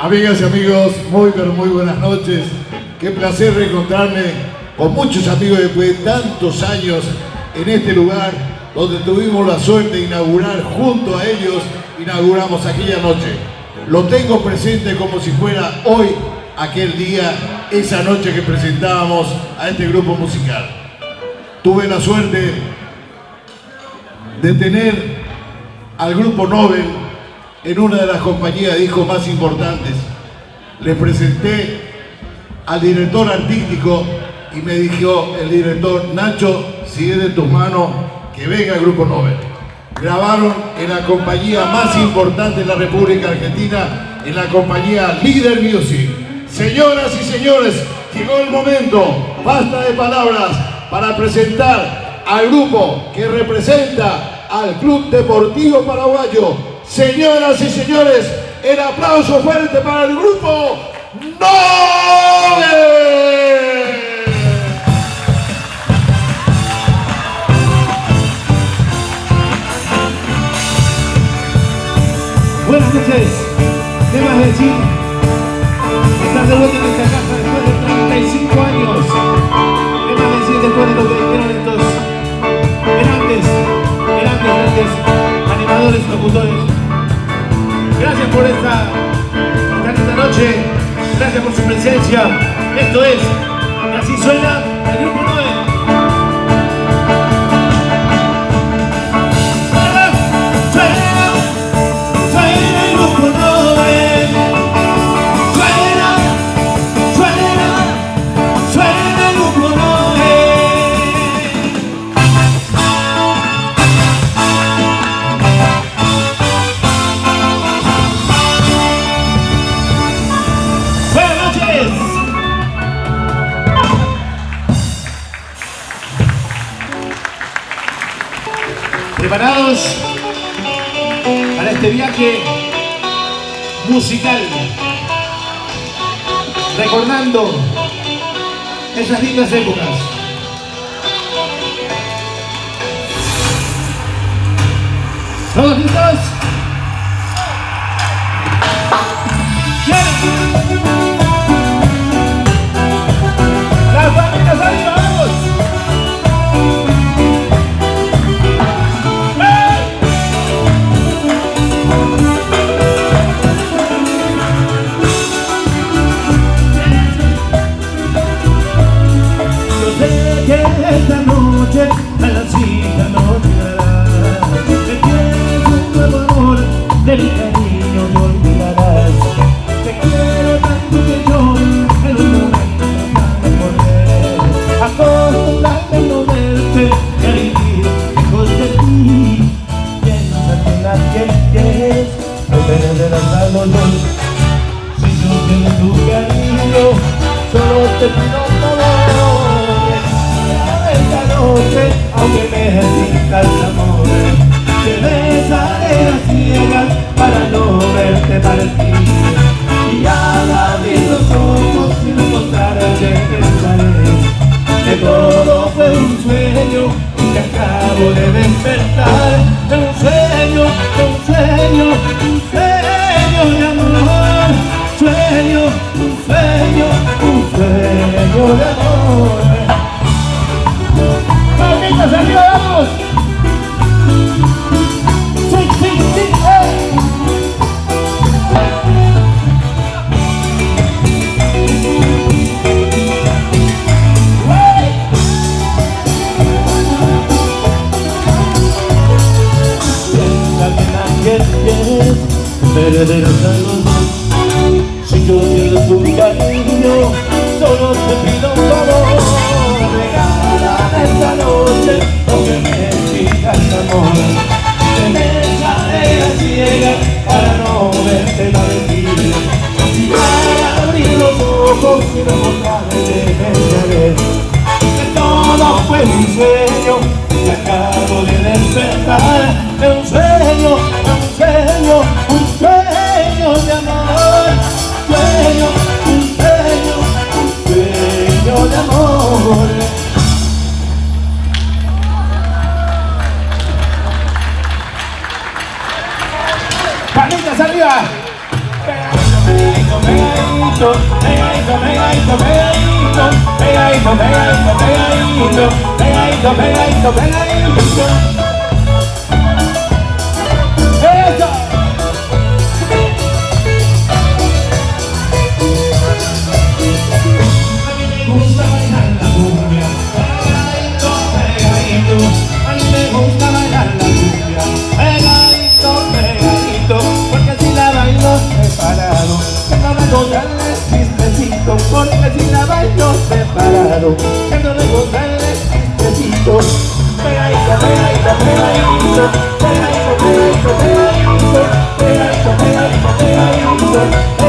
Amigas y amigos, muy pero muy buenas noches. Qué placer reencontrarme con muchos amigos después de tantos años en este lugar donde tuvimos la suerte de inaugurar junto a ellos, inauguramos aquella noche. Lo tengo presente como si fuera hoy, aquel día, esa noche que presentábamos a este grupo musical. Tuve la suerte de tener al grupo Nobel en una de las compañías de discos más importantes. Les presenté al director artístico y me dijo el director: Nacho, si es de tus manos, que venga el grupo Nobel. Grabaron en la compañía más importante de la República Argentina, en la compañía Líder Music. Señoras y señores, llegó el momento, basta de palabras, para presentar al grupo que representa al Club Deportivo Paraguayo. Señoras y señores, el aplauso fuerte para el grupo Nobel. Buenas noches, ¿qué más decir? Estar de vuelta en esta casa después de 35 años. ¿Qué más decir después de lo que dijeron estos grandes animadores, locutores? Gracias por esta noche, gracias por su presencia. Esto es, y así suena el grupo Nobel. ¿Preparados para este viaje musical? Recordando esas lindas épocas. ¿Todos listos? ¡Bien! ¡Las manitas arriba, vamos! Esta noche a la cita no llegarás. Te tienes un nuevo amor, del cariño te olvidarás. Te quiero tanto que yo en un momento me volveré a acostumbrarme a no verte y a vivir lejos de ti. Piensa que la quieres, no perderás a los dos. Si yo quiero tu cariño, solo te pido un favor. Esta noche, aunque me resistas amor, te besaré a ciegas para no verte partir. Y al abrir los ojos sin encontrarte pensaré que todo fue un sueño y que acabo de despertar. Un sueño de amor. Sueño de amor. ¡Palmitas arriba, vamos! ¡Sí, Piensa que nadie es perderás a los dos. Si yo quiero tu cariño, solo te pido un favor. Esta noche, aunque me digas amor, te besaré a ciegas para no verte partir. Y al abrir los ojos y no encontrarte pensaré que todo fue un sueño y acabo de despertar. Un sueño pegadito, pegadito, pegadito, pegadito, pegadito, pegadito, pegadito, pegadito, pegadito, pegadito. ¡Eso! A mí me gusta bailar la cumbia, pegadito, pegadito. A mí me gusta bailar la cumbia, pegadito, pegadito, porque si la bailo separado, tengo que contarle chistecito, porque si la bailo separado, tengo que contarle chistecito. Pegadito, pegadito, pegadito, pegadito, pegadito, pegadito, pegadito, pegadito, pegadito.